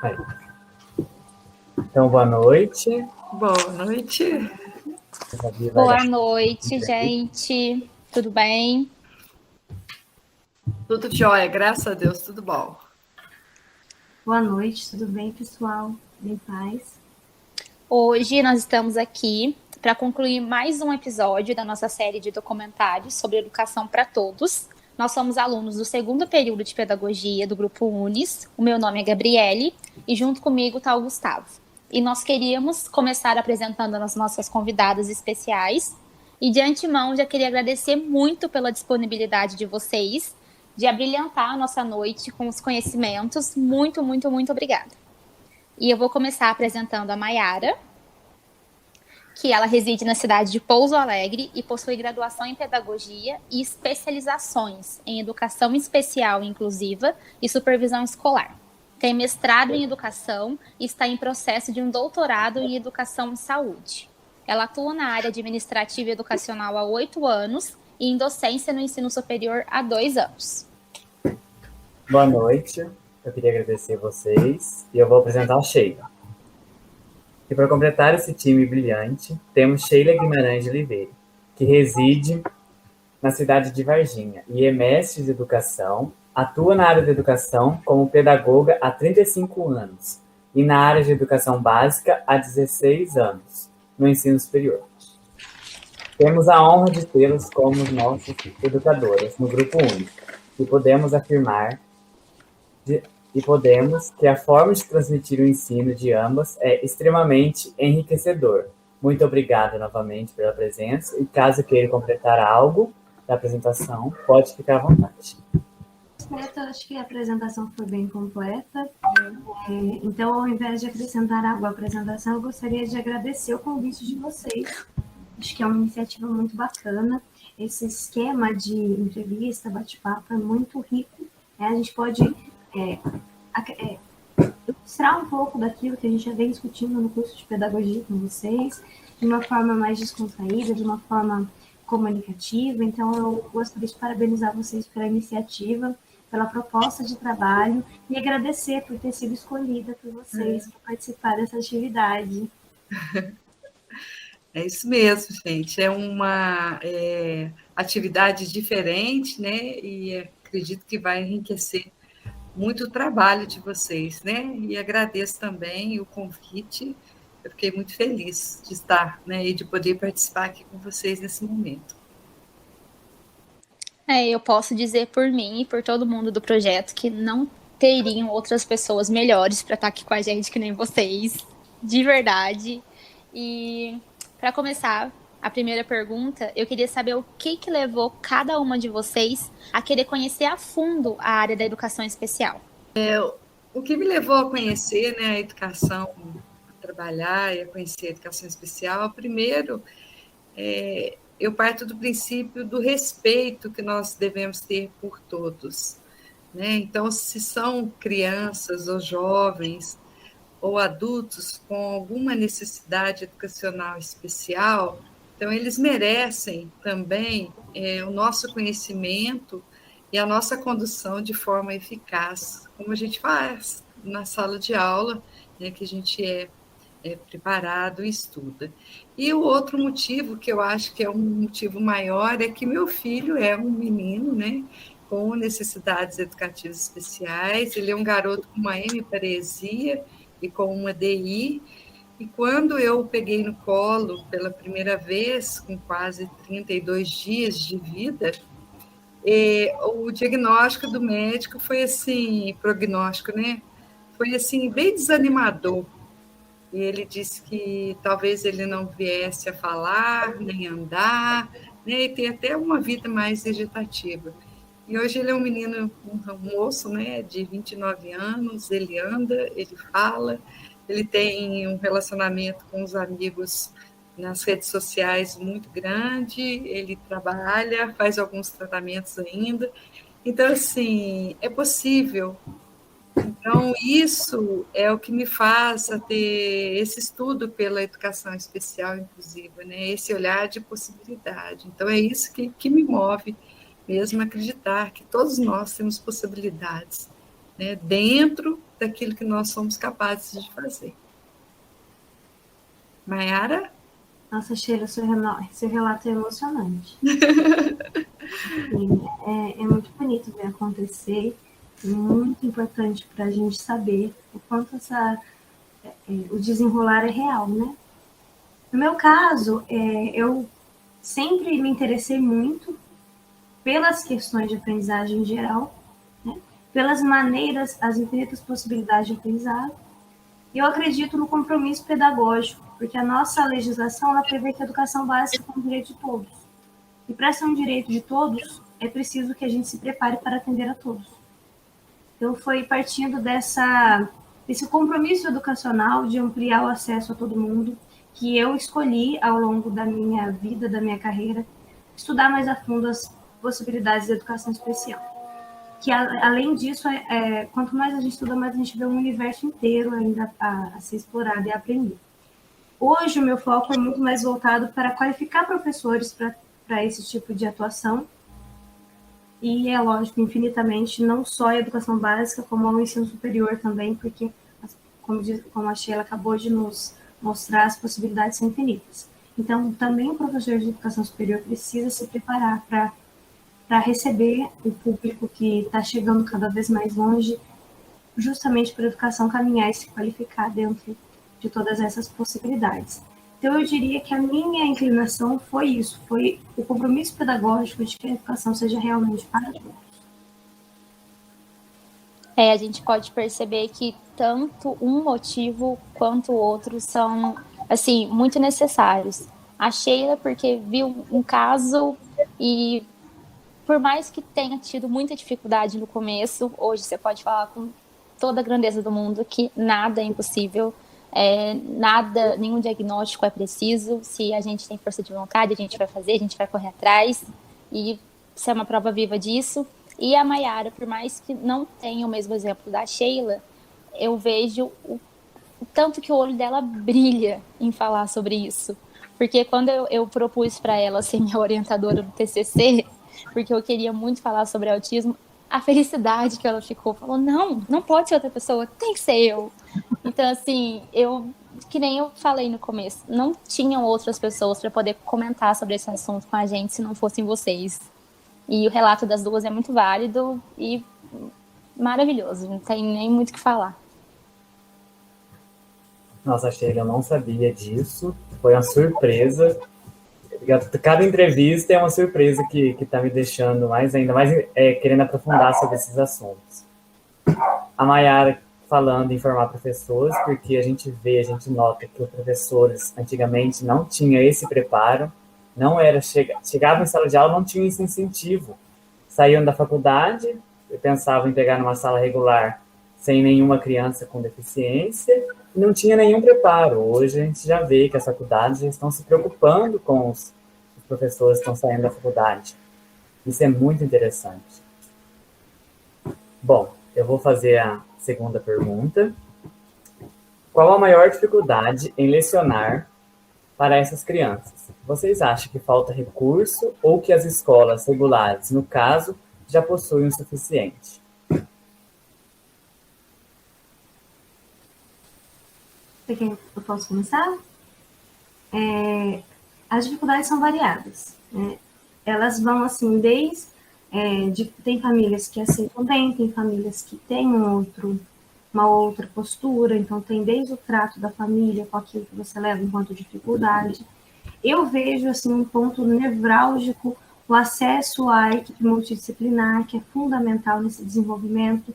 Aí. Então, boa noite. Boa noite. Boa noite, gente. Tudo bem? Tudo jóia, graças a Deus, tudo bom. Boa noite, tudo bem, pessoal? Em paz? Hoje nós estamos aqui para concluir mais um episódio da nossa série de documentários sobre educação para todos. Nós somos alunos do segundo período de pedagogia do Grupo Unis. O meu nome é Gabriele e junto comigo está o Gustavo. E nós queríamos começar apresentando as nossas convidadas especiais. E de antemão já queria agradecer muito pela disponibilidade de vocês de abrilhantar a nossa noite com os conhecimentos. Muito, muito, muito obrigada. E eu vou começar apresentando a Mayara, que ela reside na cidade de Pouso Alegre e possui graduação em pedagogia e especializações em educação especial e inclusiva e supervisão escolar. Tem mestrado em educação e está em processo de um doutorado em educação e saúde. Ela atua na área administrativa e educacional há 8 anos e em docência no ensino superior há 2 anos. Boa noite, eu queria agradecer vocês e eu vou apresentar a Sheila. E para completar esse time brilhante, temos Sheila Guimarães de Oliveira, que reside na cidade de Varginha e é mestre de educação, atua na área de educação como pedagoga há 35 anos e na área de educação básica há 16 anos, no ensino superior. Temos a honra de tê-los como nossas educadoras no Grupo Único e podemos afirmar que a forma de transmitir o ensino de ambas é extremamente enriquecedor. Muito obrigada novamente pela presença e caso queira completar algo da apresentação, pode ficar à vontade. Acho que a apresentação foi bem completa. Então, ao invés de acrescentar algo à apresentação, eu gostaria de agradecer o convite de vocês. Acho que é uma iniciativa muito bacana. Esse esquema de entrevista, bate-papo é muito rico. A gente pode ilustrar um pouco daquilo que a gente já vem discutindo no curso de pedagogia com vocês, de uma forma mais descontraída, de uma forma comunicativa. Então, eu gostaria de parabenizar vocês pela iniciativa, pela proposta de trabalho e agradecer por ter sido escolhida por vocês para participar dessa atividade. É isso mesmo, gente. É uma atividade diferente, né? E acredito que vai enriquecer muito o trabalho de vocês, né? E agradeço também o convite. Eu fiquei muito feliz de estar, né? E de poder participar aqui com vocês nesse momento. Eu posso dizer por mim e por todo mundo do projeto que não teriam outras pessoas melhores para estar aqui com a gente que nem vocês, de verdade. E para começar, a primeira pergunta, eu queria saber o que levou cada uma de vocês a querer conhecer a fundo a área da educação especial. O que me levou a conhecer, né, a educação, a trabalhar e a conhecer a educação especial, primeiro, eu parto do princípio do respeito que nós devemos ter por todos, né? Então, se são crianças ou jovens ou adultos com alguma necessidade educacional especial, então eles merecem também o nosso conhecimento e a nossa condução de forma eficaz, como a gente faz na sala de aula, né, que a gente é preparado e estuda. E o outro motivo, que eu acho que é um motivo maior, é que meu filho é um menino, né, com necessidades educativas especiais, ele é um garoto com uma hemiparesia e com uma DI, e quando eu peguei no colo pela primeira vez, com quase 32 dias de vida, o diagnóstico do médico foi assim, prognóstico, né, foi assim, bem desanimador. E ele disse que talvez ele não viesse a falar, nem andar, né, e ter até uma vida mais vegetativa. E hoje ele é um menino, um moço, né, de 29 anos, ele anda, ele fala, ele tem um relacionamento com os amigos nas redes sociais muito grande, ele trabalha, faz alguns tratamentos ainda. Então, assim, é possível. Então, isso é o que me faz ter esse estudo pela educação especial inclusiva, né? Esse olhar de possibilidade. Então, é isso que me move mesmo a acreditar que todos nós temos possibilidades, né? Dentro daquilo que nós somos capazes de fazer. Mayara? Nossa, Sheila, seu relato é emocionante. É muito bonito ver acontecer, é muito importante para a gente saber o quanto o desenrolar é real, né? No meu caso, eu sempre me interessei muito pelas questões de aprendizagem em geral, né? Pelas maneiras, as infinitas possibilidades de aprendizado. E eu acredito no compromisso pedagógico, porque a nossa legislação ela prevê que a educação básica é um direito de todos. E para ser um direito de todos, é preciso que a gente se prepare para atender a todos. Então, foi partindo desse compromisso educacional de ampliar o acesso a todo mundo, que eu escolhi, ao longo da minha vida, da minha carreira, estudar mais a fundo as possibilidades da educação especial. Que, além disso, quanto mais a gente estuda, mais a gente vê um universo inteiro ainda a ser explorado e a aprender. Hoje, o meu foco é muito mais voltado para qualificar professores para esse tipo de atuação. E é lógico, infinitamente, não só a educação básica, como o ensino superior também, porque, como a Sheila acabou de nos mostrar, as possibilidades são infinitas. Então, também o professor de educação superior precisa se preparar para receber o público que está chegando cada vez mais longe, justamente para a educação caminhar e se qualificar dentro de todas essas possibilidades. Então, eu diria que a minha inclinação foi isso, foi o compromisso pedagógico de que a educação seja realmente para todos. A gente pode perceber que tanto um motivo quanto o outro são, assim, muito necessários. A Sheila, porque viu um caso e, por mais que tenha tido muita dificuldade no começo, hoje você pode falar com toda a grandeza do mundo que nada é impossível. Nenhum diagnóstico é preciso. Se a gente tem força de vontade, a gente vai fazer, a gente vai correr atrás, e você é uma prova viva disso. E a Mayara, por mais que não tenha o mesmo exemplo da Sheila, eu vejo o tanto que o olho dela brilha em falar sobre isso, porque quando eu propus para ela ser minha orientadora do TCC, porque eu queria muito falar sobre autismo, a felicidade que ela ficou, falou, não pode ser outra pessoa, tem que ser eu. Então, assim, que nem eu falei no começo, não tinham outras pessoas para poder comentar sobre esse assunto com a gente se não fossem vocês. E o relato das duas é muito válido e maravilhoso, não tem nem muito o que falar. Nossa, Sheila, eu não sabia disso, foi uma surpresa. Cada entrevista é uma surpresa que está me deixando ainda mais querendo aprofundar sobre esses assuntos. A Mayara falando em formar professores, porque a gente nota que os professores antigamente não tinham esse preparo, chegavam em sala de aula, não tinham esse incentivo. Saíam da faculdade, pensavam em pegar numa sala regular sem nenhuma criança com deficiência, e não tinha nenhum preparo. Hoje a gente já vê que as faculdades já estão se preocupando com os professores que estão saindo da faculdade. Isso é muito interessante. Bom, eu vou fazer a segunda pergunta. Qual a maior dificuldade em lecionar para essas crianças? Vocês acham que falta recurso ou que as escolas regulares, no caso, já possuem o suficiente? Eu posso começar? As dificuldades são variadas, né? Elas vão, assim, tem famílias que aceitam bem, tem famílias que têm uma outra postura, então tem desde o trato da família com aquilo que você leva enquanto dificuldade. Eu vejo, assim, um ponto nevrálgico, o acesso à equipe multidisciplinar, que é fundamental nesse desenvolvimento,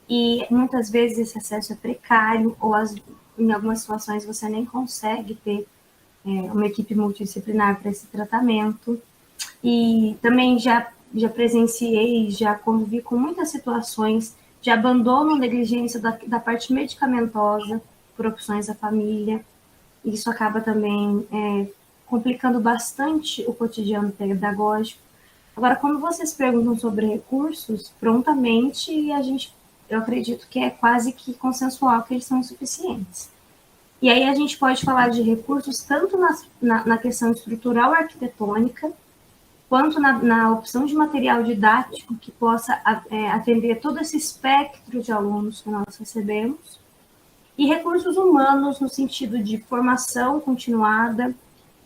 e muitas vezes esse acesso é precário, ou em algumas situações você nem consegue ter uma equipe multidisciplinar para esse tratamento. E também já presenciei, já convivi com muitas situações de abandono, negligência da parte medicamentosa por opções da família. Isso acaba também complicando bastante o cotidiano pedagógico. Agora, quando vocês perguntam sobre recursos, prontamente eu acredito que é quase que consensual que eles são insuficientes. E aí a gente pode falar de recursos tanto na questão estrutural arquitetônica, quanto na opção de material didático que possa atender todo esse espectro de alunos que nós recebemos, e recursos humanos no sentido de formação continuada,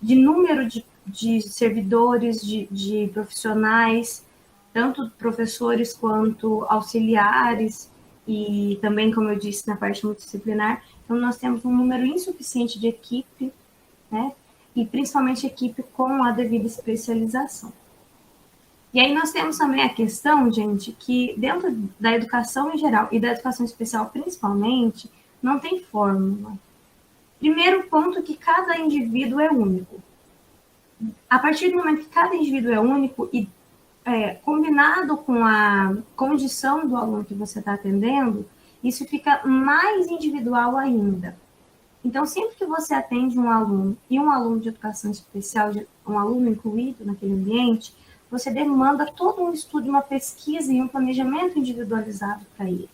de número de servidores, de profissionais, tanto professores quanto auxiliares, e também, como eu disse, na parte multidisciplinar. Então, nós temos um número insuficiente de equipe, né? E principalmente equipe com a devida especialização. E aí nós temos também a questão, gente, que dentro da educação em geral e da educação especial principalmente, não tem fórmula. Primeiro ponto, que cada indivíduo é único. A partir do momento que cada indivíduo é único e combinado com a condição do aluno que você está atendendo, isso fica mais individual ainda. Então, sempre que você atende um aluno e um aluno de educação especial, um aluno incluído naquele ambiente, você demanda todo um estudo, uma pesquisa e um planejamento individualizado para ele.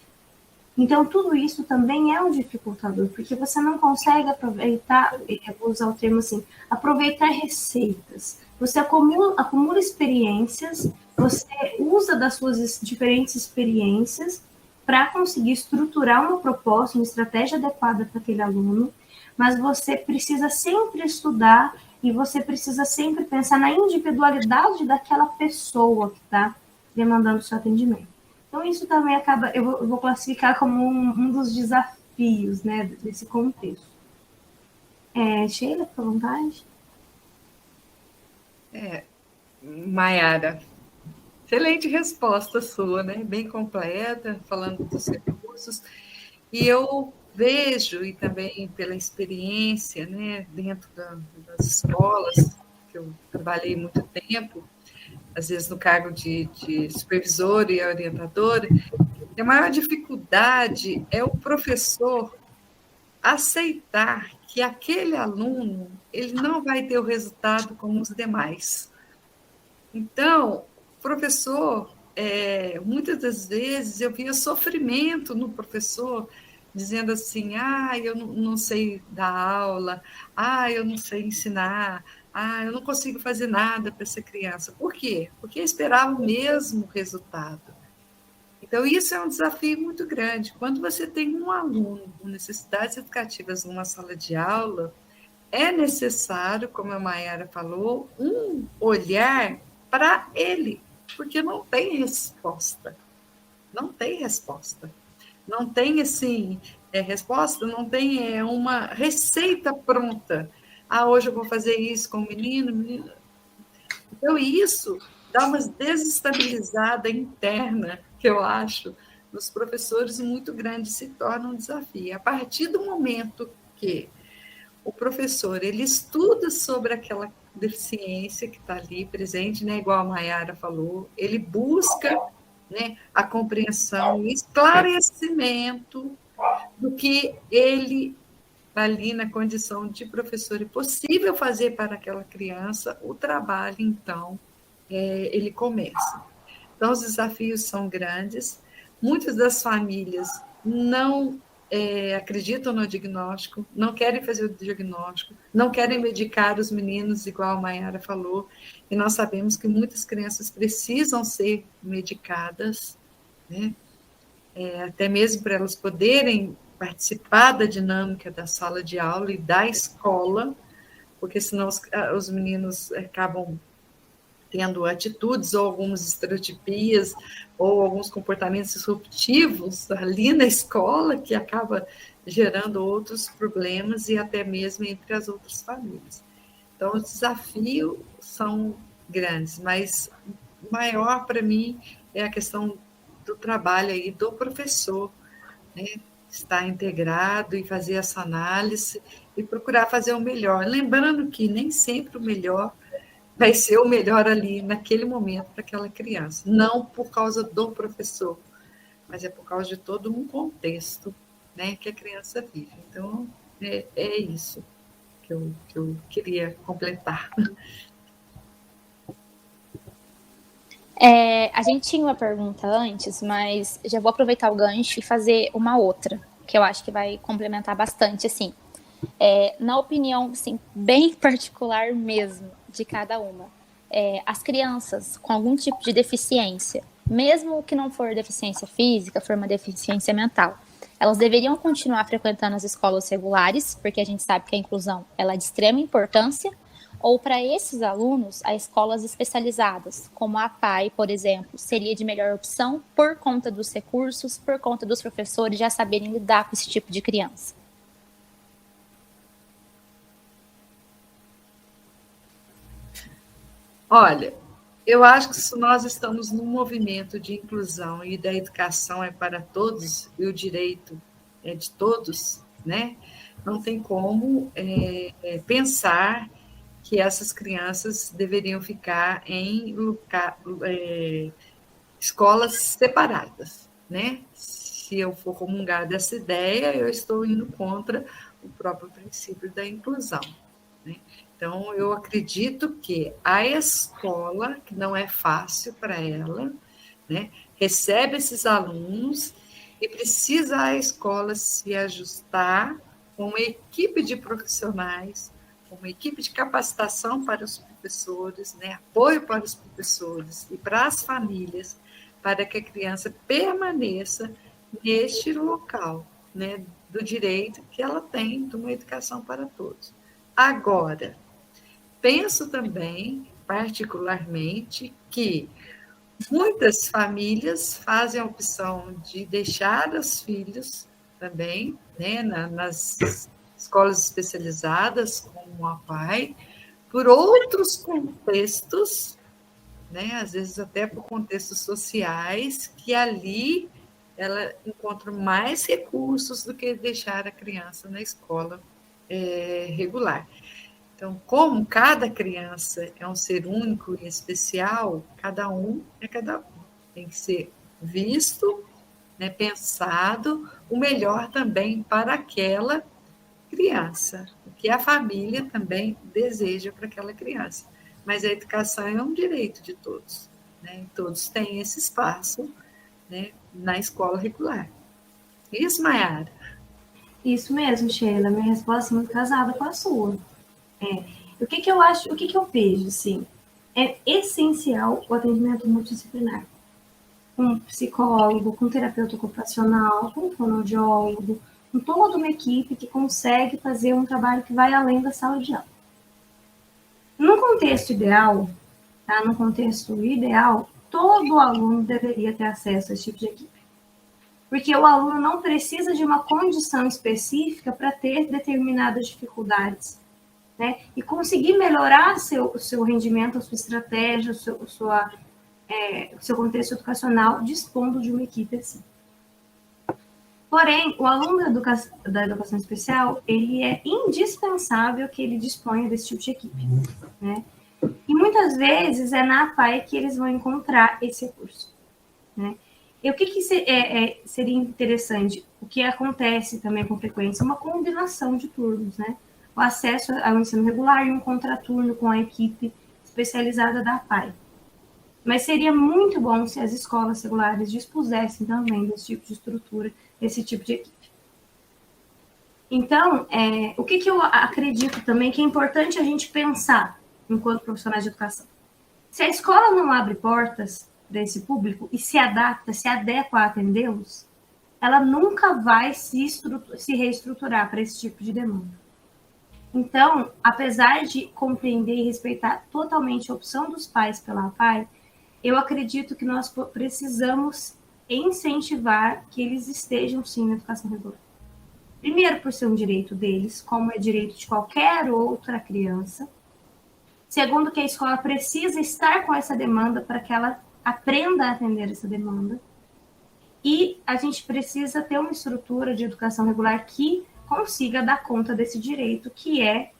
Então, tudo isso também é um dificultador, porque você não consegue aproveitar, vou usar o termo assim, aproveitar receitas. Você acumula experiências, você usa das suas diferentes experiências para conseguir estruturar uma proposta, uma estratégia adequada para aquele aluno, mas você precisa sempre estudar e você precisa sempre pensar na individualidade daquela pessoa que está demandando o seu atendimento. Então, isso também acaba, eu vou classificar como um dos desafios, né, desse contexto. Sheila, fica à vontade. Maiara, excelente resposta sua, né? Bem completa, falando dos recursos. E eu vejo, e também pela experiência, né, dentro das escolas, que eu trabalhei muito tempo, às vezes no cargo de supervisora e orientadora, a maior dificuldade é o professor aceitar que aquele aluno ele não vai ter o resultado como os demais. Então, o professor, muitas das vezes, eu via sofrimento no professor, dizendo assim, eu não sei dar aula, eu não sei ensinar, eu não consigo fazer nada para essa criança. Por quê? Porque eu esperava o mesmo resultado. Então, isso é um desafio muito grande. Quando você tem um aluno com necessidades educativas numa sala de aula, é necessário, como a Maiara falou, um olhar para ele, porque não tem resposta. Não tem resposta. Não tem, assim, resposta, não tem uma receita pronta. Hoje eu vou fazer isso com o menino. Então, isso dá uma desestabilizada interna, que eu acho, nos professores muito grande, se torna um desafio. A partir do momento que o professor ele estuda sobre aquela deficiência que está ali presente, né, igual a Maiara falou, ele busca, né, a compreensão e esclarecimento do que ele, ali na condição de professor, é possível fazer para aquela criança, o trabalho, então, ele começa. Então, os desafios são grandes, muitas das famílias não acreditam no diagnóstico, não querem fazer o diagnóstico, não querem medicar os meninos, igual a Maiara falou, e nós sabemos que muitas crianças precisam ser medicadas, né? Até mesmo para elas poderem participar da dinâmica da sala de aula e da escola, porque senão os meninos acabam tendo atitudes ou algumas estereotipias ou alguns comportamentos disruptivos ali na escola que acaba gerando outros problemas e até mesmo entre as outras famílias. Então, os desafios são grandes, mas o maior para mim é a questão do trabalho aí do professor, né? Estar integrado e fazer essa análise e procurar fazer o melhor. Lembrando que nem sempre o melhor vai ser o melhor ali naquele momento para aquela criança. Não por causa do professor, mas é por causa de todo um contexto, né, que a criança vive. Então, é isso que eu queria completar. A gente tinha uma pergunta antes, mas já vou aproveitar o gancho e fazer uma outra, que eu acho que vai complementar bastante, assim. Na opinião, assim, bem particular mesmo, de cada uma. as crianças com algum tipo de deficiência, mesmo que não for deficiência física, for uma deficiência mental, elas deveriam continuar frequentando as escolas regulares, porque a gente sabe que a inclusão ela é de extrema importância, ou para esses alunos, as escolas especializadas, como a APAE, por exemplo, seria de melhor opção por conta dos recursos, por conta dos professores já saberem lidar com esse tipo de criança. Olha, eu acho que se nós estamos num movimento de inclusão e da educação é para todos, e o direito é de todos, né? Não tem como pensar que essas crianças deveriam ficar em escolas separadas, né? Se eu for comungar dessa ideia, eu estou indo contra o próprio princípio da inclusão, né? Então, eu acredito que a escola, que não é fácil para ela, né, recebe esses alunos e precisa a escola se ajustar com uma equipe de profissionais, com uma equipe de capacitação para os professores, né, apoio para os professores e para as famílias, para que a criança permaneça neste local, né, do direito que ela tem de uma educação para todos. Agora, penso também, particularmente, que muitas famílias fazem a opção de deixar os filhos também, né, nas escolas especializadas, como a APAE, por outros contextos, né, às vezes até por contextos sociais, que ali ela encontra mais recursos do que deixar a criança na escola regular. Então, como cada criança é um ser único e especial, cada um é cada um. Tem que ser visto, né, pensado, o melhor também para aquela criança, o que a família também deseja para aquela criança. Mas a educação é um direito de todos, né? Todos têm esse espaço, né, na escola regular. Isso, Mayara? Isso mesmo, Sheila. Minha resposta é muito casada com a sua. O que eu acho, o que eu vejo, assim, é essencial o atendimento multidisciplinar. Com psicólogo, com terapeuta ocupacional, com fonoaudiólogo, com toda uma equipe que consegue fazer um trabalho que vai além da sala de aula. No contexto ideal, tá? No contexto ideal, todo aluno deveria ter acesso a esse tipo de equipe. Porque o aluno não precisa de uma condição específica para ter determinadas dificuldades, né? E conseguir melhorar o seu rendimento, a sua estratégia, o seu contexto educacional, dispondo de uma equipe assim. Porém, o aluno da educação especial, ele é indispensável que ele disponha desse tipo de equipe, né? E muitas vezes é na APAE que eles vão encontrar esse recurso, né? E o que seria interessante? O que acontece também com frequência? Uma combinação de turnos, né? O acesso ao ensino regular e um contraturno com a equipe especializada da APAE. Mas seria muito bom se as escolas regulares dispusessem também desse tipo de estrutura, desse tipo de equipe. Então, o que eu acredito também que é importante a gente pensar enquanto profissionais de educação? Se a escola não abre portas para esse público e se adapta, se adequa a atendê-los, ela nunca vai se reestruturar para esse tipo de demanda. Então, apesar de compreender e respeitar totalmente a opção dos pais pela APAE, eu acredito que nós precisamos incentivar que eles estejam, sim, na educação regular. Primeiro, por ser um direito deles, como é direito de qualquer outra criança. Segundo, que a escola precisa estar com essa demanda para que ela aprenda a atender essa demanda. E a gente precisa ter uma estrutura de educação regular que consiga dar conta desse direito, que é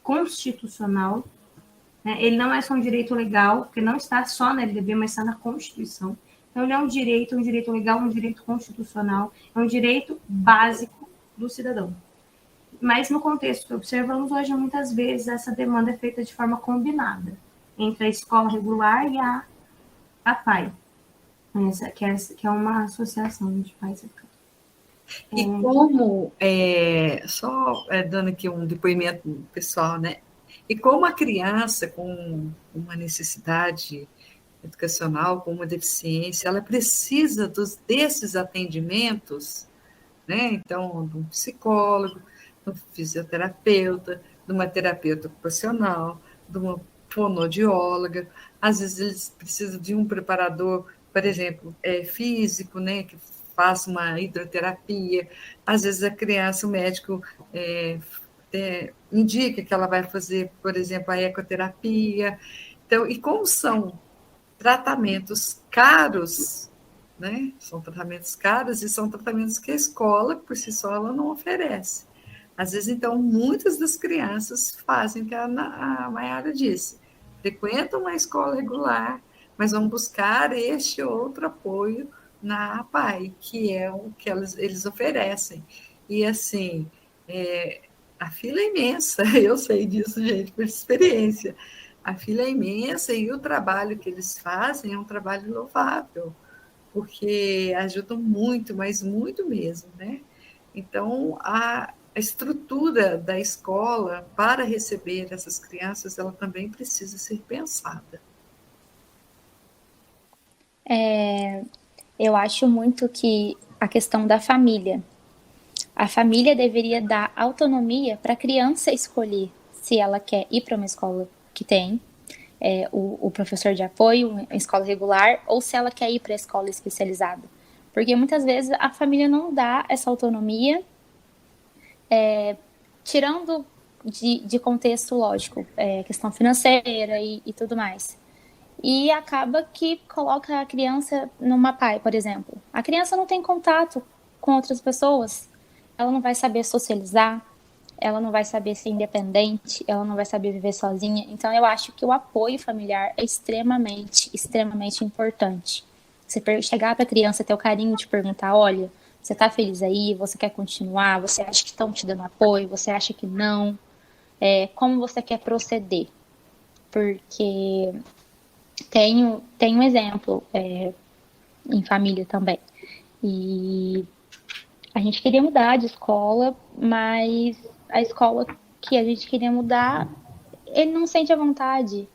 constitucional, né? Ele não é só um direito legal, porque não está só na LDB, mas está na Constituição. Então, ele é um direito legal, um direito constitucional, é um direito básico do cidadão. Mas no contexto que observamos hoje, muitas vezes essa demanda é feita de forma combinada entre a escola regular e a APAE, que é uma associação de pais e educadores. E como, só dando aqui um depoimento pessoal, né? E como a criança com uma necessidade educacional, com uma deficiência, ela precisa desses atendimentos, né? Então, de um psicólogo, de um fisioterapeuta, de uma terapeuta ocupacional, de uma fonoaudióloga, às vezes eles precisam de um preparador, por exemplo, físico, né, que faça uma hidroterapia, às vezes a criança, o médico indica que ela vai fazer, por exemplo, a ecoterapia. Então, e como são tratamentos caros, né? São tratamentos caros e são tratamentos que a escola, por si só, ela não oferece. Às vezes, então, muitas das crianças fazem o que a Mayara disse, frequentam uma escola regular, mas vão buscar este outro apoio na APAE, que é o que eles oferecem. E, assim, a fila é imensa, eu sei disso, gente, por experiência. A fila é imensa e o trabalho que eles fazem é um trabalho louvável, porque ajudam muito, mas muito mesmo, né? Então, a estrutura da escola para receber essas crianças, ela também precisa ser pensada. Eu acho muito que a questão da família. A família deveria dar autonomia para a criança escolher se ela quer ir para uma escola que tem o professor de apoio, uma escola regular, ou se ela quer ir para a escola especializada. Porque muitas vezes a família não dá essa autonomia, tirando de contexto, lógico, questão financeira e tudo mais. E acaba que coloca a criança numa PAI, por exemplo. A criança não tem contato com outras pessoas, ela não vai saber socializar, ela não vai saber ser independente, ela não vai saber viver sozinha. Então, eu acho que o apoio familiar é extremamente, extremamente importante. Você chegar para a criança, ter o carinho de perguntar, olha, você está feliz aí? Você quer continuar? Você acha que estão te dando apoio? Você acha que não? Como você quer proceder? Porque tem um exemplo em família também. E a gente queria mudar de escola, mas a escola que a gente queria mudar, ele não sente a vontade.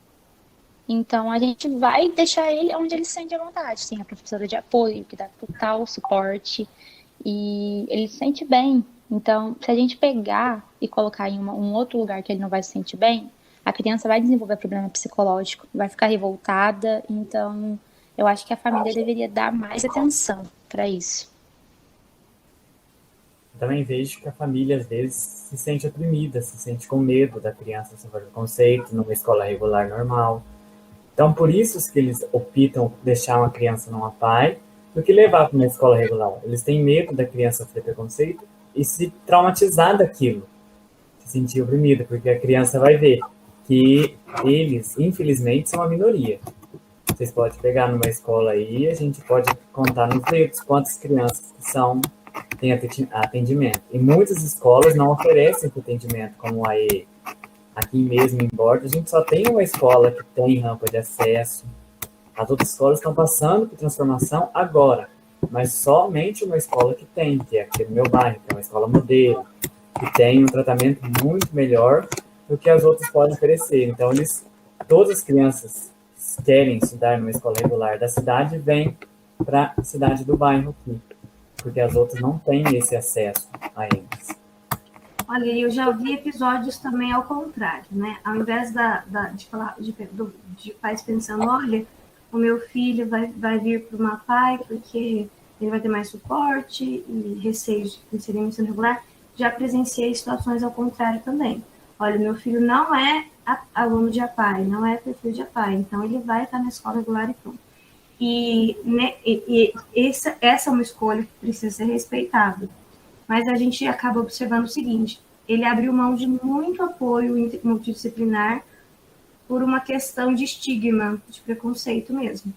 Então, a gente vai deixar ele onde ele sente a vontade. Tem a professora de apoio, que dá total suporte, e ele se sente bem. Então, se a gente pegar e colocar em um outro lugar que ele não vai se sentir bem, a criança vai desenvolver problema psicológico, vai ficar revoltada. Então, eu acho que a família deveria dar mais atenção para isso. Também vejo que a família, às vezes, se sente oprimida, se sente com medo da criança sofrer preconceito numa escola regular normal. Então, por isso que eles optam por deixar uma criança numa PAI do que levar para uma escola regular. Eles têm medo da criança sofrer preconceito e se traumatizar daquilo, se sentir oprimida, porque a criança vai ver que eles, infelizmente, são uma minoria. Vocês podem pegar numa escola aí, a gente pode contar nos dedos quantas crianças que têm atendimento. E muitas escolas não oferecem atendimento, como a EE. Aqui mesmo em Borda, a gente só tem uma escola que tem rampa de acesso. As outras escolas estão passando por transformação agora, mas somente uma escola que tem, que é aqui no meu bairro, que é uma escola modelo, que tem um tratamento muito melhor do que as outras podem oferecer. Então, todas as crianças que querem estudar numa escola regular da cidade vêm para a cidade do bairro aqui, porque as outras não têm esse acesso a eles. Olha, eu já vi episódios também ao contrário, né? Ao invés de falar de pais pensando, olha, o meu filho vai vir para uma PAI porque ele vai ter mais suporte e receio de inserir no ensino regular, já presenciei situações ao contrário também. Olha, meu filho não é aluno de APAE, não é perfil de APAE, então ele vai estar na escola regular e pronto. E essa é uma escolha que precisa ser respeitada. Mas a gente acaba observando o seguinte, ele abriu mão de muito apoio multidisciplinar por uma questão de estigma, de preconceito mesmo.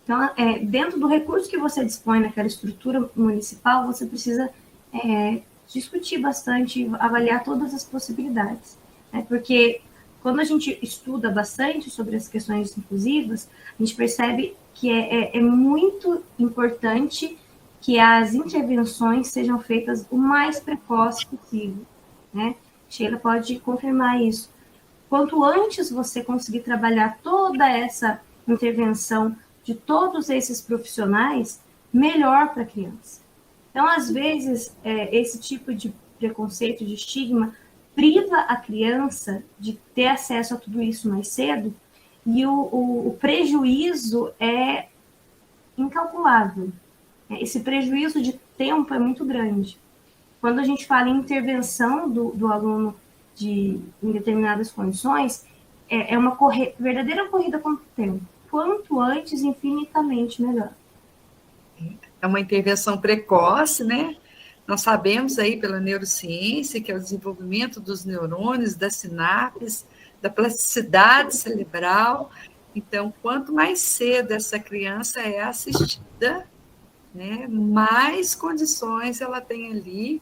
Então, dentro do recurso que você dispõe naquela estrutura municipal, você precisa discutir bastante, avaliar todas as possibilidades. Né? Porque quando a gente estuda bastante sobre as questões inclusivas, a gente percebe que é muito importante que as intervenções sejam feitas o mais precoce possível, né? Sheila pode confirmar isso, quanto antes você conseguir trabalhar toda essa intervenção de todos esses profissionais, melhor para a criança. Então, às vezes, esse tipo de preconceito, de estigma, priva a criança de ter acesso a tudo isso mais cedo, e o prejuízo é incalculável. Esse prejuízo de tempo é muito grande. Quando a gente fala em intervenção do aluno em determinadas condições, é uma verdadeira corrida contra o tempo. Quanto antes, infinitamente melhor. É uma intervenção precoce, né? Nós sabemos aí pela neurociência que é o desenvolvimento dos neurônios, das sinapses, da plasticidade cerebral. Então, quanto mais cedo essa criança é assistida, né, mais condições ela tem ali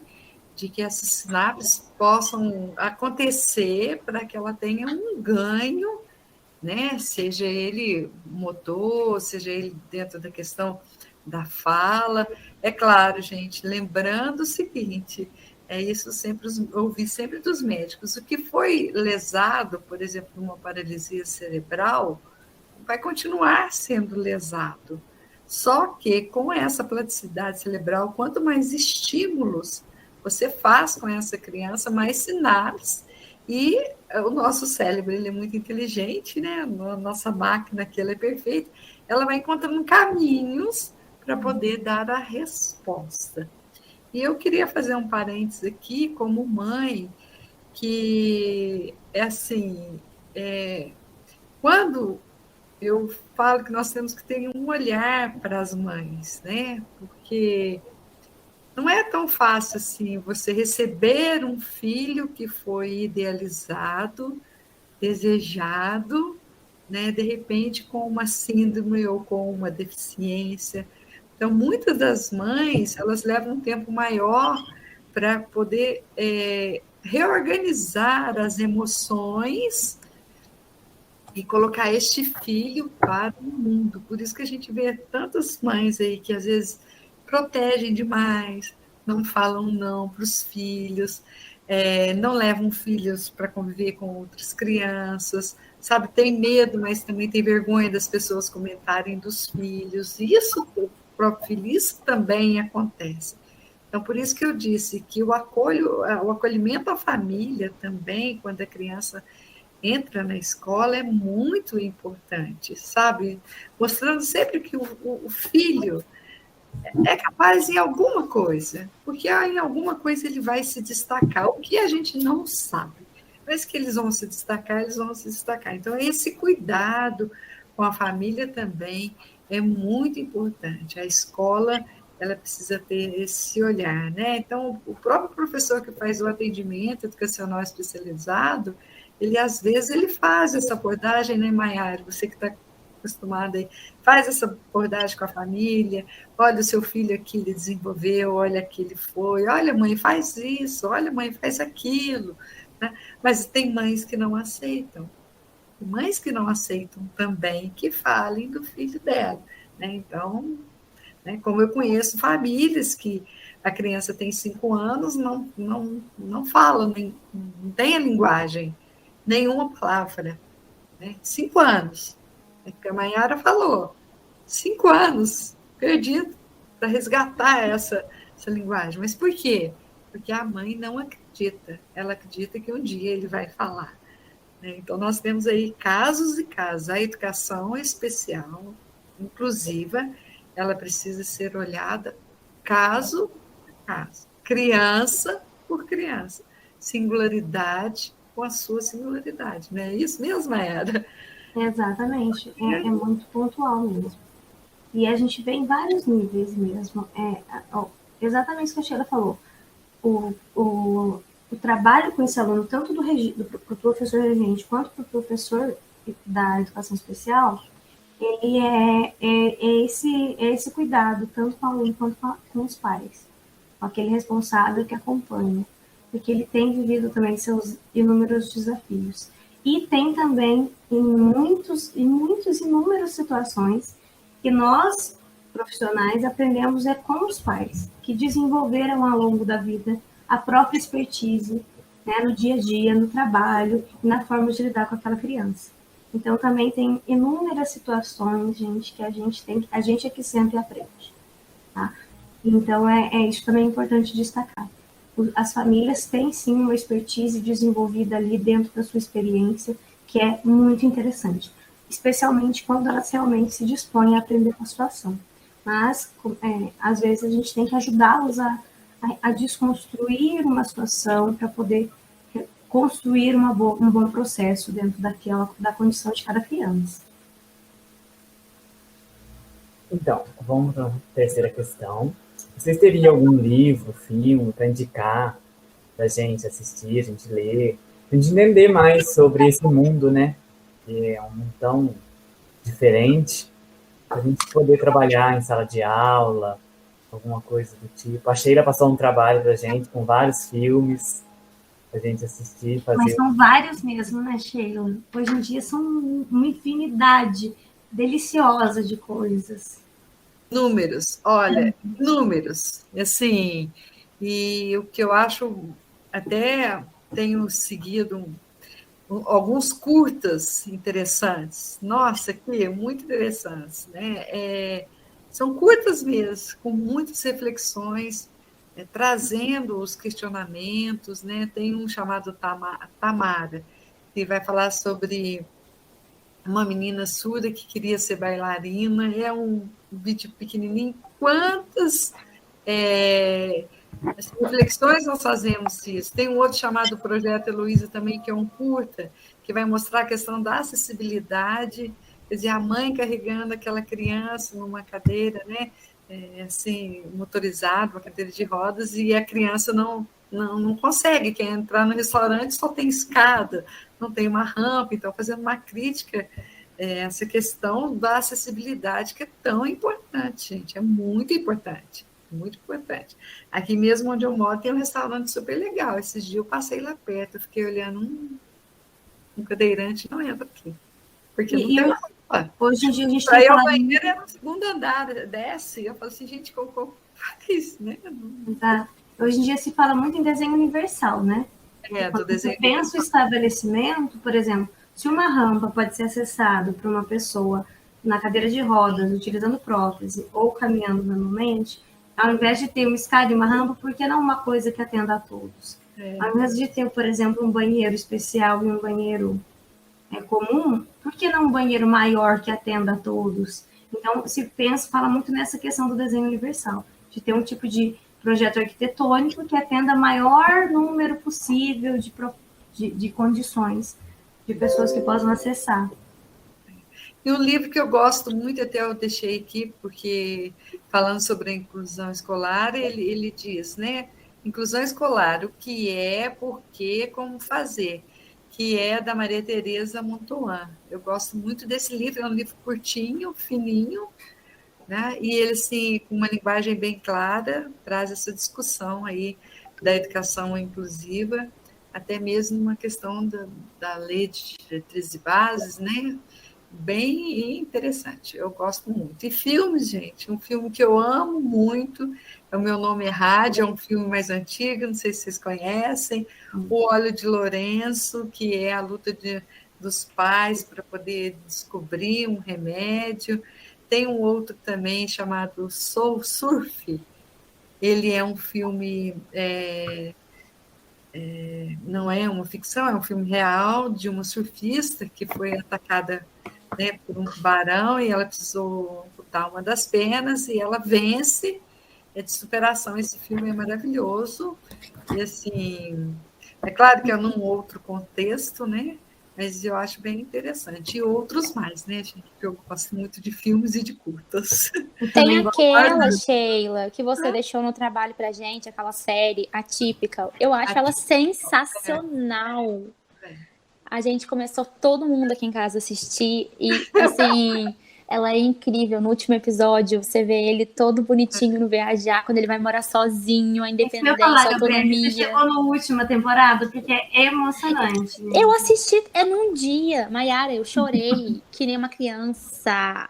de que essas sinapses possam acontecer para que ela tenha um ganho, né, seja ele motor, seja ele dentro da questão da fala. É claro, gente, lembrando o seguinte, isso sempre ouvi sempre dos médicos, o que foi lesado, por exemplo, numa paralisia cerebral, vai continuar sendo lesado. Só que com essa plasticidade cerebral, quanto mais estímulos você faz com essa criança, mais sinapses. E o nosso cérebro, ele é muito inteligente, né? A nossa máquina aqui, ela é perfeita. Ela vai encontrando caminhos para poder dar a resposta. E eu queria fazer um parênteses aqui, como mãe, que é assim, quando eu falo que nós temos que ter um olhar para as mães, né? Porque não é tão fácil assim você receber um filho que foi idealizado, desejado, né? De repente com uma síndrome ou com uma deficiência. Então, muitas das mães, elas levam um tempo maior para poder reorganizar as emoções e colocar este filho para o mundo. Por isso que a gente vê tantas mães aí que às vezes protegem demais, não falam não para os filhos, não levam filhos para conviver com outras crianças, sabe? Tem medo, mas também tem vergonha das pessoas comentarem dos filhos. Isso, o próprio filho, isso também acontece. Então, por isso que eu disse que o acolhimento à família também, quando a criança entra na escola, é muito importante, sabe? Mostrando sempre que o filho é capaz em alguma coisa, porque em alguma coisa ele vai se destacar, o que a gente não sabe, mas que eles vão se destacar, eles vão se destacar. Então, esse cuidado com a família também é muito importante. A escola, ela precisa ter esse olhar, né? Então, o próprio professor que faz o atendimento educacional especializado, ele, às vezes, ele faz essa abordagem, né, Maiara? Você que está acostumada aí, faz essa abordagem com a família, olha o seu filho aqui, ele desenvolveu, olha aqui ele foi, olha, mãe, faz isso, olha, mãe, faz aquilo, né? Mas tem mães que não aceitam, também que falem do filho dela, né? Então, né, como eu conheço famílias que a criança tem 5 anos, não fala, não tem a linguagem, nenhuma palavra, né? 5 anos. É que a Maiara falou, 5 anos, perdido para resgatar essa linguagem. Mas por quê? Porque a mãe não acredita, ela acredita que um dia ele vai falar. Né? Então, nós temos aí casos e casos. A educação especial, inclusiva, ela precisa ser olhada caso a caso, criança por criança, singularidade com a sua singularidade. Não é isso mesmo, Mayara? Exatamente, é muito pontual mesmo. E a gente vê em vários níveis mesmo. Exatamente o que a Sheila falou. O trabalho com esse aluno, tanto do professor regente quanto do professor da educação especial, ele é esse cuidado, tanto com o aluno quanto com os pais, com aquele responsável que acompanha, porque ele tem vivido também seus inúmeros desafios. E tem também inúmeras situações que nós, profissionais, aprendemos com os pais, que desenvolveram ao longo da vida a própria expertise, né, no dia a dia, no trabalho, na forma de lidar com aquela criança. Então, também tem inúmeras situações, gente, que a gente é que sempre aprende, tá? Então, isso também é importante destacar. As famílias têm, sim, uma expertise desenvolvida ali dentro da sua experiência, que é muito interessante, especialmente quando elas realmente se dispõem a aprender com a situação. Mas, às vezes, a gente tem que ajudá-los a desconstruir uma situação para poder construir um bom processo dentro da condição de cada criança. Então, vamos para a terceira questão. Vocês teriam algum livro, filme para indicar para a gente assistir, a gente ler, para a gente entender mais sobre esse mundo, né? Que é um mundo tão diferente, para a gente poder trabalhar em sala de aula, alguma coisa do tipo. A Sheila passou um trabalho para a gente com vários filmes para a gente assistir, fazer. Mas são vários mesmo, né, Sheila? Hoje em dia são uma infinidade deliciosa de coisas. Números, olha, números, assim, e o que eu acho, até tenho seguido alguns curtas interessantes, nossa, que muito interessantes, né? São curtas mesmo, com muitas reflexões, trazendo os questionamentos, né? Tem um chamado Tamara, que vai falar sobre uma menina surda que queria ser bailarina, é um vídeo pequenininho. Quantas reflexões nós fazemos isso? Tem um outro chamado Projeto Heloísa também, que é um curta, que vai mostrar a questão da acessibilidade, quer dizer, a mãe carregando aquela criança numa cadeira, né, assim, motorizada, uma cadeira de rodas, e a criança não consegue, quer entrar no restaurante, só tem escada, não tem uma rampa, então fazendo uma crítica essa questão da acessibilidade que é tão importante, gente, é muito importante, muito importante. Aqui mesmo onde eu moro tem um restaurante super legal, esses dias eu passei lá perto, eu fiquei olhando, um cadeirante não entra aqui, porque não tem rampa. Hoje em dia a gente aí tem o banheiro é no segundo andar, desce, eu falo assim, gente, como faz, né? Exato. Hoje em dia se fala muito em desenho universal, né? Do desenho você pensa o estabelecimento, por exemplo, se uma rampa pode ser acessada por uma pessoa na cadeira de rodas, utilizando prótese ou caminhando normalmente, ao invés de ter uma escada e uma rampa, por que não uma coisa que atenda a todos? Ao invés de ter, por exemplo, um banheiro especial e um banheiro comum, por que não um banheiro maior que atenda a todos? Então, se pensa, fala muito nessa questão do desenho universal, de ter um tipo de projeto arquitetônico que atenda o maior número possível de condições de pessoas que possam acessar. E um livro que eu gosto muito, até eu deixei aqui, porque falando sobre a inclusão escolar, ele diz, né? Inclusão escolar, o que é, por quê, como fazer, que é da Maria Tereza Montoan. Eu gosto muito desse livro, é um livro curtinho, fininho, né? E ele, assim, com uma linguagem bem clara, traz essa discussão aí da educação inclusiva, até mesmo uma questão da lei de diretrizes e bases, né? Bem interessante, eu gosto muito. E filmes, gente, um filme que eu amo muito, é O Meu Nome é Rádio, é um filme mais antigo, não sei se vocês conhecem, O Óleo de Lourenço, que é a luta dos pais para poder descobrir um remédio. Tem um outro também chamado Soul Surf, ele é um filme, não é uma ficção, é um filme real de uma surfista que foi atacada, né, por um tubarão e ela precisou amputar uma das pernas e ela vence. É de superação, esse filme é maravilhoso. E assim, é claro que é num outro contexto, né? Mas eu acho bem interessante. E outros mais, né, gente? Porque eu gosto muito de filmes e de curtas. Tem aquela, Sheila, que você deixou no trabalho pra gente, aquela série Atípica. Eu acho ela sensacional. A gente começou todo mundo aqui em casa a assistir e, assim, ela é incrível. No último episódio, você vê ele todo bonitinho no viajar, quando ele vai morar sozinho, a independência, a autonomia. Você chegou na última temporada, porque é emocionante. Né? Eu assisti, num dia, Mayara, eu chorei que nem uma criança.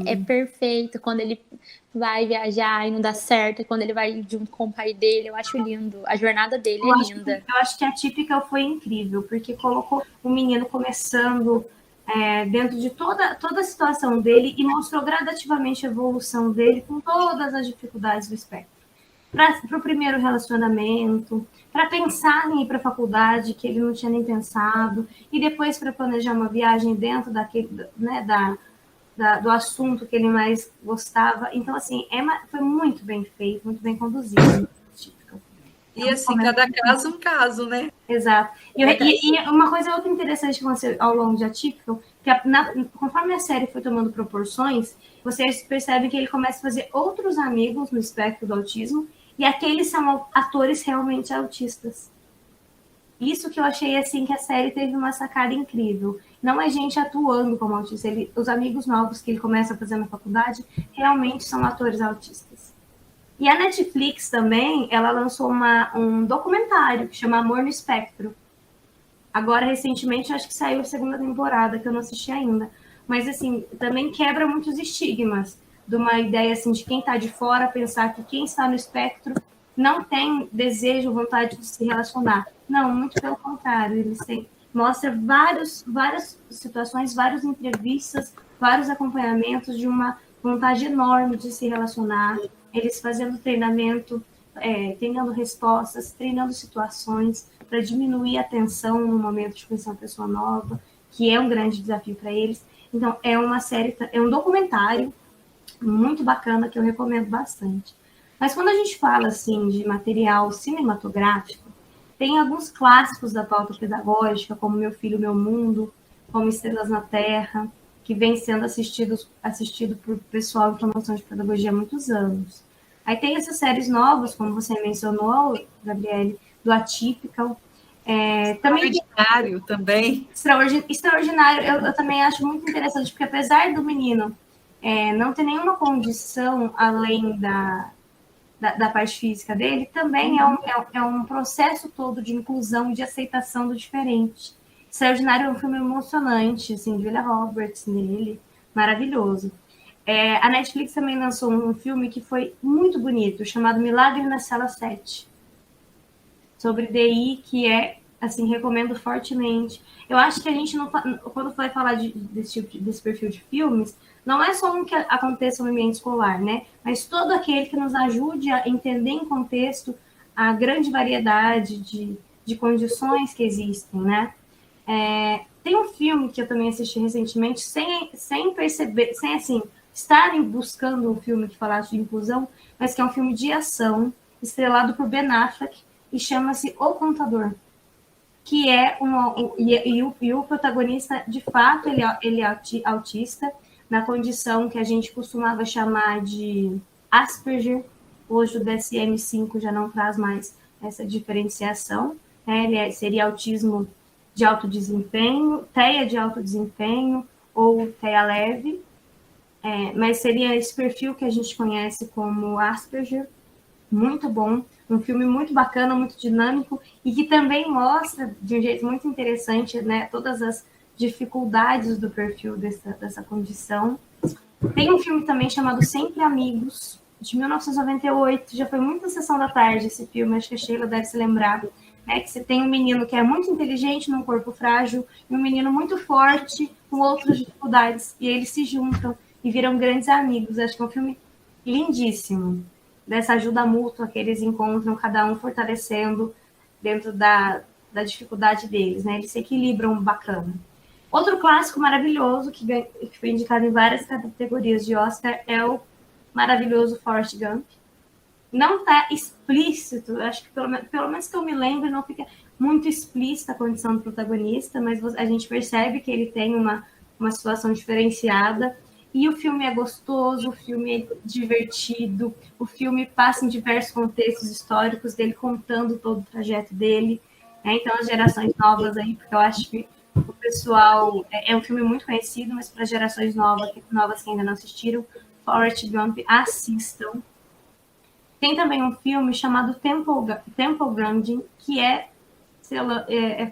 É perfeito quando ele vai viajar e não dá certo, e quando ele vai junto com o pai dele, eu acho lindo. A jornada dele é linda. Eu acho que a Típica foi incrível, porque colocou o menino começando dentro de toda a situação dele e mostrou gradativamente a evolução dele com todas as dificuldades do espectro. Para o primeiro relacionamento, para pensar em ir para a faculdade, que ele não tinha nem pensado, e depois para planejar uma viagem dentro daquele, né, do assunto que ele mais gostava. Então, assim, foi muito bem feito, muito bem conduzido. E assim, cada caso um caso, né? Exato. E uma coisa outra interessante que aconteceu ao longo de Atypical, que conforme a série foi tomando proporções, vocês percebem que ele começa a fazer outros amigos no espectro do autismo, e aqueles são atores realmente autistas. Isso que eu achei, assim, que a série teve uma sacada incrível. Não é gente atuando como autista. Os amigos novos que ele começa a fazer na faculdade realmente são atores autistas. E a Netflix também, ela lançou um documentário que chama Amor no Espectro. Agora, recentemente, acho que saiu a segunda temporada, que eu não assisti ainda. Mas, assim, também quebra muitos estigmas de uma ideia, assim, de quem está de fora pensar que quem está no espectro não tem desejo, vontade de se relacionar. Não, muito pelo contrário. Mostra várias situações, várias entrevistas, vários acompanhamentos de uma vontade enorme de se relacionar. Eles fazendo treinamento, treinando respostas, treinando situações para diminuir a tensão no momento de conhecer uma pessoa nova, que é um grande desafio para eles. Então, é uma série, é um documentário muito bacana que eu recomendo bastante. Mas quando a gente fala assim de material cinematográfico, tem alguns clássicos da pauta pedagógica, como Meu Filho, Meu Mundo, como Estrelas na Terra, que vem sendo assistido por pessoal de formação de pedagogia há muitos anos. Aí tem essas séries novas, como você mencionou, Gabriele, do Atypical. Extraordinário também. Extraordinário, eu também acho muito interessante, porque apesar do menino não ter nenhuma condição além da parte física dele, também é um processo todo de inclusão e de aceitação do diferente. Extraordinário é um filme emocionante, assim, de Julia Roberts nele, maravilhoso. A Netflix também lançou um filme que foi muito bonito, chamado Milagre na Cela 7, sobre DI, que assim, recomendo fortemente. Eu acho que a gente, quando vai falar desse perfil de filmes, não é só um que aconteça no ambiente escolar, né? Mas todo aquele que nos ajude a entender em contexto a grande variedade de condições que existem, né? Tem um filme que eu também assisti recentemente, sem perceber, sem assim, estarem buscando um filme que falasse de inclusão, mas que é um filme de ação, estrelado por Ben Affleck, e chama-se O Contador, que e o protagonista, de fato, ele é autista, na condição que a gente costumava chamar de Asperger. Hoje o DSM-5 já não traz mais essa diferenciação, né? Ele seria autismo de alto desempenho, TEA de alto desempenho ou TEA leve, mas seria esse perfil que a gente conhece como Asperger. Muito bom, um filme muito bacana, muito dinâmico, e que também mostra, de um jeito muito interessante, né, todas as dificuldades do perfil dessa condição. Tem um filme também chamado Sempre Amigos, de 1998, já foi muito na sessão da tarde esse filme, acho que a Sheila deve se lembrar, né, que você tem um menino que é muito inteligente num corpo frágil, e um menino muito forte com outras dificuldades, e eles se juntam e viram grandes amigos. Acho que é um filme lindíssimo, dessa ajuda mútua que eles encontram, cada um fortalecendo dentro da dificuldade deles, né? Eles se equilibram bacana. Outro clássico maravilhoso, que foi indicado em várias categorias de Oscar, é o maravilhoso Forrest Gump. Não está explícito, acho que pelo menos que eu me lembro, não fica muito explícita a condição do protagonista, mas a gente percebe que ele tem uma situação diferenciada. E o filme é gostoso, o filme é divertido, o filme passa em diversos contextos históricos dele, contando todo o trajeto dele, né? Então, as gerações novas aí, porque eu acho que o pessoal... É um filme muito conhecido, mas para gerações novas que ainda não assistiram, Forrest Gump, assistam. Tem também um filme chamado Temple Grandin, que é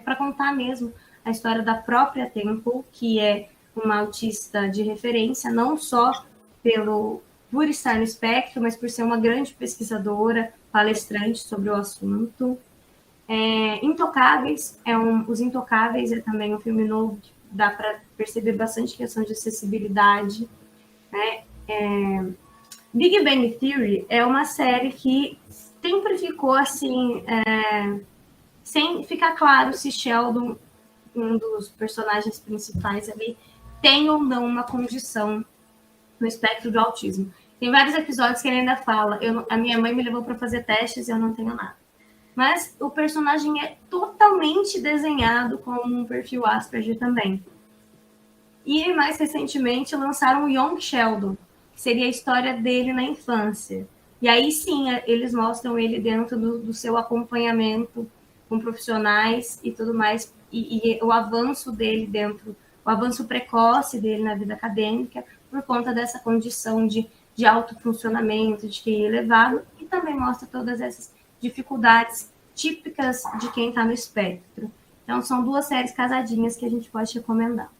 para contar mesmo a história da própria Temple, que é uma autista de referência, não só pelo por estar no espectro, mas por ser uma grande pesquisadora, palestrante sobre o assunto. Intocáveis, Os Intocáveis é também um filme novo que dá para perceber bastante questão de acessibilidade, né? Big Bang Theory é uma série que sempre ficou assim, sem ficar claro se Sheldon, um dos personagens principais ali, tem ou não uma condição no espectro do autismo. Tem vários episódios que ele ainda fala, a minha mãe me levou para fazer testes e eu não tenho nada. Mas o personagem é totalmente desenhado como um perfil Asperger também. E mais recentemente lançaram o Young Sheldon, que seria a história dele na infância. E aí sim, eles mostram ele dentro do seu acompanhamento com profissionais e tudo mais, e o avanço dele o avanço precoce dele na vida acadêmica, por conta dessa condição de autofuncionamento, de QI elevado, e também mostra todas essas dificuldades típicas de quem está no espectro. Então, são 2 séries casadinhas que a gente pode recomendar.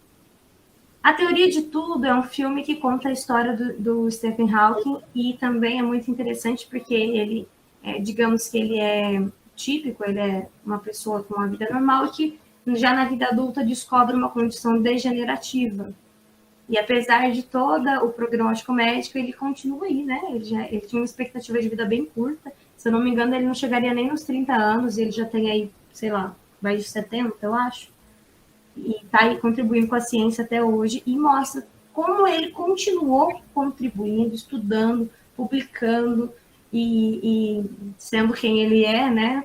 A Teoria de Tudo é um filme que conta a história do Stephen Hawking, e também é muito interessante porque ele, digamos que ele é típico, ele é uma pessoa com uma vida normal e que já na vida adulta descobre uma condição degenerativa. E apesar de todo o prognóstico médico, ele continua aí, né? Ele tinha uma expectativa de vida bem curta. Se eu não me engano, ele não chegaria nem nos 30 anos, e ele já tem aí, sei lá, mais de 70, eu acho. E está aí contribuindo com a ciência até hoje, e mostra como ele continuou contribuindo, estudando, publicando e sendo quem ele é, né?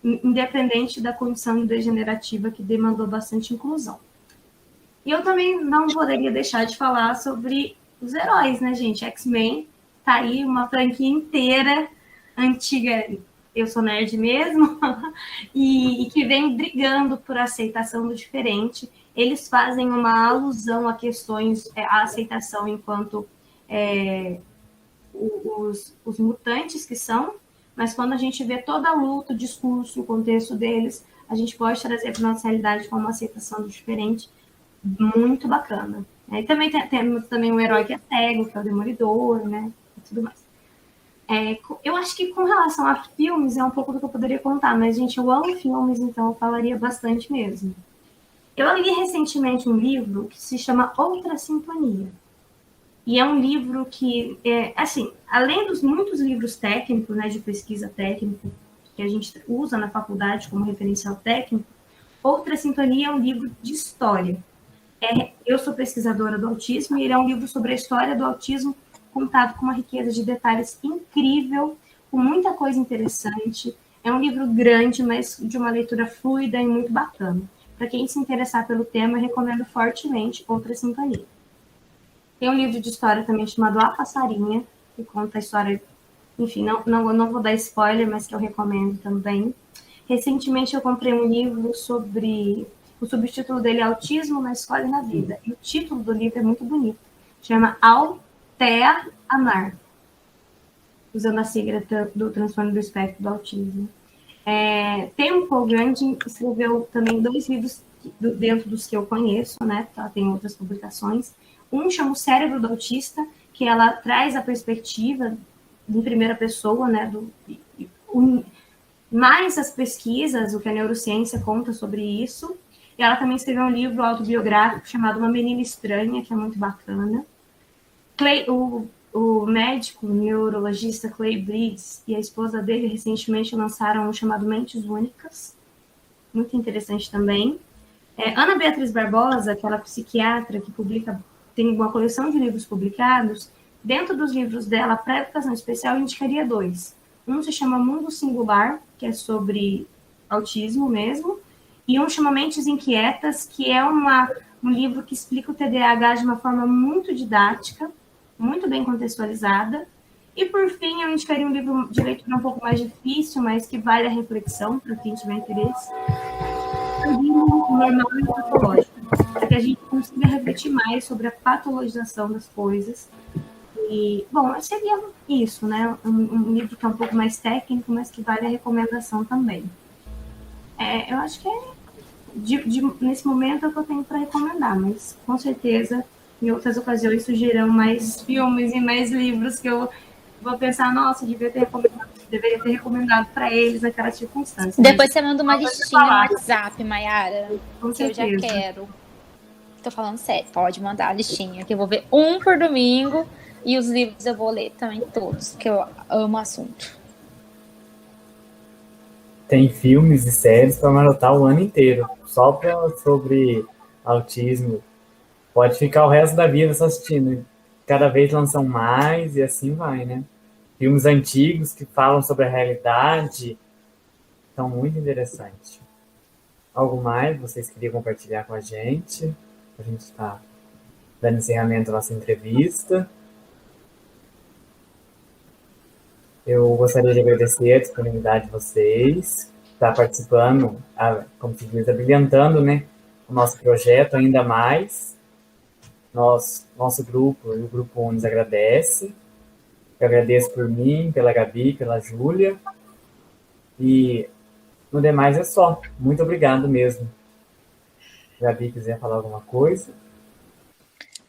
Independente da condição degenerativa que demandou bastante inclusão. E eu também não poderia deixar de falar sobre os heróis, né, gente? X-Men tá aí, uma franquia inteira, antiga, eu sou nerd mesmo, e que vem brigando por aceitação do diferente. Eles fazem uma alusão a questões, a aceitação enquanto os mutantes que são, mas quando a gente vê toda a luta, o discurso, o contexto deles, a gente pode trazer para a nossa realidade como uma aceitação do diferente muito bacana. E também temos também um herói que é cego, que é o Demolidor, né? E tudo mais. Eu acho que com relação a filmes é um pouco do que eu poderia contar, mas, gente, eu amo filmes, então eu falaria bastante mesmo. Eu li recentemente um livro que se chama Outra Sintonia. E é um livro que, assim, além dos muitos livros técnicos, né, de pesquisa técnica, que a gente usa na faculdade como referencial técnico, Outra Sintonia é um livro de história. Eu sou pesquisadora do autismo, e ele é um livro sobre a história do autismo, contado com uma riqueza de detalhes incrível, com muita coisa interessante. É um livro grande, mas de uma leitura fluida e muito bacana. Para quem se interessar pelo tema, eu recomendo fortemente Outra Sintonia. Tem um livro de história também chamado A Passarinha, que conta a história, enfim, não vou dar spoiler, mas que eu recomendo também. Recentemente eu comprei um livro sobre... O subtítulo dele é Autismo na Escola e na Vida. E o título do livro é muito bonito. Chama Alter Amar, usando a sigla do transtorno do espectro do autismo. Tem Paul Grandin escreveu também 2 livros dentro dos que eu conheço, né? Ela tem outras publicações. Um chama O Cérebro do Autista, que ela traz a perspectiva em primeira pessoa, né? Mais as pesquisas, o que a neurociência conta sobre isso. E ela também escreveu um livro autobiográfico chamado Uma Menina Estranha, que é muito bacana. O médico, o neurologista Clay Briggs e a esposa dele recentemente lançaram um chamado Mentes Únicas, muito interessante também. Ana Beatriz Barbosa, aquela psiquiatra que tem uma coleção de livros publicados, dentro dos livros dela, para educação especial, eu indicaria 2. Um se chama Mundo Singular, que é sobre autismo mesmo, e um chama Mentes Inquietas, que é um livro que explica o TDAH de uma forma muito didática, muito bem contextualizada. E, por fim, eu indicaria um livro de leitura um pouco mais difícil, mas que vale a reflexão para quem tiver interesse. Um livro normal e patológico, para que a gente consiga refletir mais sobre a patologização das coisas. E, bom, seria isso, né? Um livro que é um pouco mais técnico, mas que vale a recomendação também. Eu acho que nesse momento é o que eu tenho para recomendar, mas com certeza em outras ocasiões surgirão mais filmes e mais livros que eu vou pensar, nossa, deveria ter recomendado para eles naquela circunstância. Depois você manda uma listinha no WhatsApp, Mayara, Com que eu já certeza. quero. Tô falando sério, pode mandar a listinha, que eu vou ver um por domingo e os livros eu vou ler também todos, que eu amo o assunto. Tem filmes e séries para maratonar o ano inteiro, só sobre autismo. Pode ficar o resto da vida só assistindo. Cada vez lançam mais e assim vai, né? Filmes antigos que falam sobre a realidade são muito interessantes. Algo mais vocês queriam compartilhar com a gente? A gente está dando encerramento à nossa entrevista. Eu gostaria de agradecer a disponibilidade de vocês, estar participando, como se diz, abrilhantando, né, o nosso projeto ainda mais. Nosso grupo, o Grupo Unis agradece. Eu agradeço por mim, pela Gabi, pela Júlia. E no demais é só. Muito obrigado mesmo. Gabi, quiser falar alguma coisa?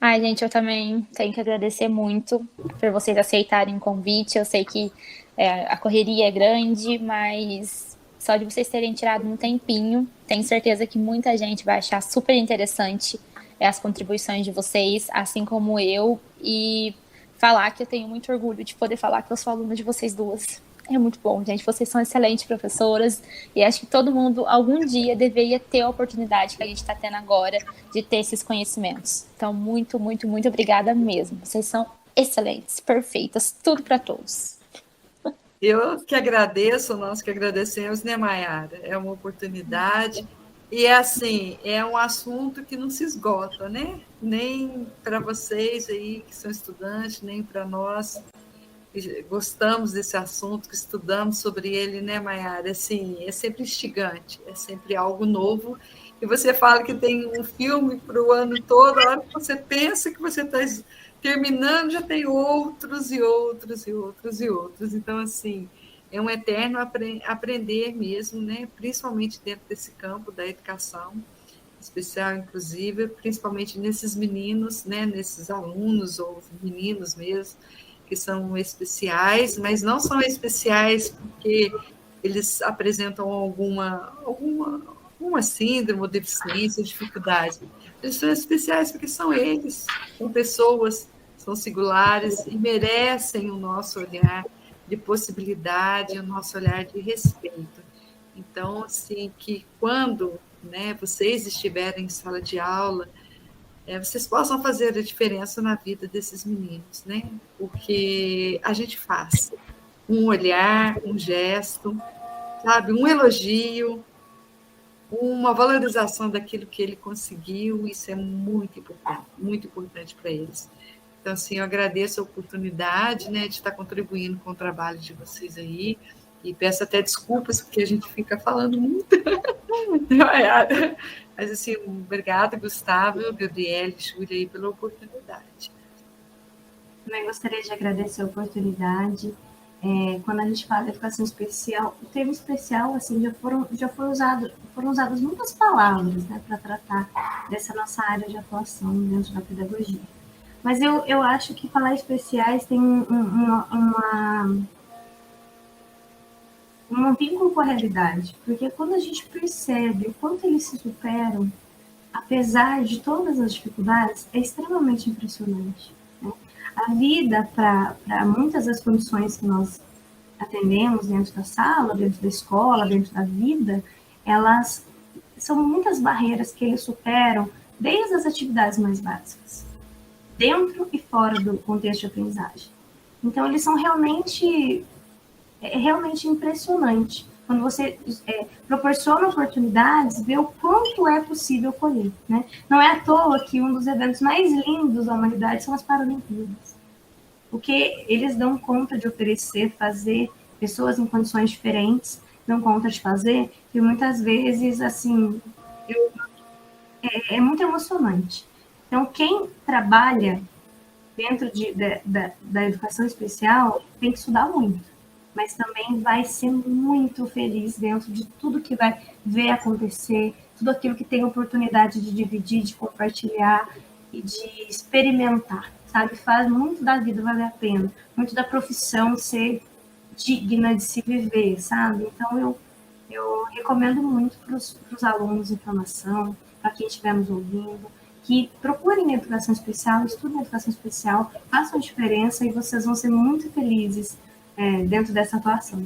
Ai, gente, eu também tenho que agradecer muito por vocês aceitarem o convite. Eu sei que a correria é grande, mas só de vocês terem tirado um tempinho, tenho certeza que muita gente vai achar super interessante as contribuições de vocês, assim como eu, e falar que eu tenho muito orgulho de poder falar que eu sou aluna de vocês duas. É muito bom, gente. Vocês são excelentes professoras e acho que todo mundo, algum dia, deveria ter a oportunidade que a gente está tendo agora de ter esses conhecimentos. Então, muito, muito, muito obrigada mesmo. Vocês são excelentes, perfeitas, tudo para todos. Eu que agradeço, nós que agradecemos, né, Mayara? É uma oportunidade e, assim, é um assunto que não se esgota, né? Nem para vocês aí que são estudantes, nem para nós gostamos desse assunto, que estudamos sobre ele, né, Mayara? Assim, é sempre instigante, é sempre algo novo. E você fala que tem um filme para o ano todo, a hora que você pensa que você está terminando, já tem outros e outros e outros e outros. Então, assim, é um eterno aprender mesmo, né? Principalmente dentro desse campo da educação especial, inclusive, principalmente nesses meninos, né? Nesses alunos ou meninos mesmo, que são especiais, mas não são especiais porque eles apresentam alguma síndrome ou deficiência, dificuldade. Eles são especiais porque são eles, são pessoas, são singulares e merecem o nosso olhar de possibilidade, o nosso olhar de respeito. Então, assim, que quando, né, vocês estiverem em sala de aula, vocês possam fazer a diferença na vida desses meninos, né? Porque a gente faz um olhar, um gesto, sabe? Um elogio, uma valorização daquilo que ele conseguiu, isso é muito importante para eles. Então, assim, eu agradeço a oportunidade, né, de estar contribuindo com o trabalho de vocês aí, e peço até desculpas, porque a gente fica falando muito. Mas, assim, obrigada, Gustavo, Gabriele, Júlia, aí, pela oportunidade. Também gostaria de agradecer a oportunidade. Quando a gente fala de educação especial, o termo especial, assim, já foram usadas muitas palavras, né, para tratar dessa nossa área de atuação dentro da pedagogia. Mas eu acho que falar especiais tem um vínculo com a realidade, porque quando a gente percebe o quanto eles se superam, apesar de todas as dificuldades, é extremamente impressionante, né? A vida, para muitas das condições que nós atendemos dentro da sala, dentro da escola, dentro da vida, elas são muitas barreiras que eles superam, desde as atividades mais básicas, dentro e fora do contexto de aprendizagem. Então, eles são realmente impressionante. Quando você proporciona oportunidades, vê o quanto é possível colher, né? Não é à toa que um dos eventos mais lindos da humanidade são as Paralimpíadas. Porque eles dão conta de oferecer, fazer, pessoas em condições diferentes dão conta de fazer, e muitas vezes, assim, é muito emocionante. Então, quem trabalha dentro da educação especial tem que estudar muito, mas também vai ser muito feliz dentro de tudo que vai ver acontecer, tudo aquilo que tem oportunidade de dividir, de compartilhar. e de experimentar, sabe? Faz muito da vida valer a pena, muito da profissão ser digna de se viver, sabe? Então, eu recomendo muito para os alunos de formação, para quem estiver nos ouvindo, que procurem a educação especial, estudem a educação especial, façam diferença e vocês vão ser muito felizes dentro dessa atuação.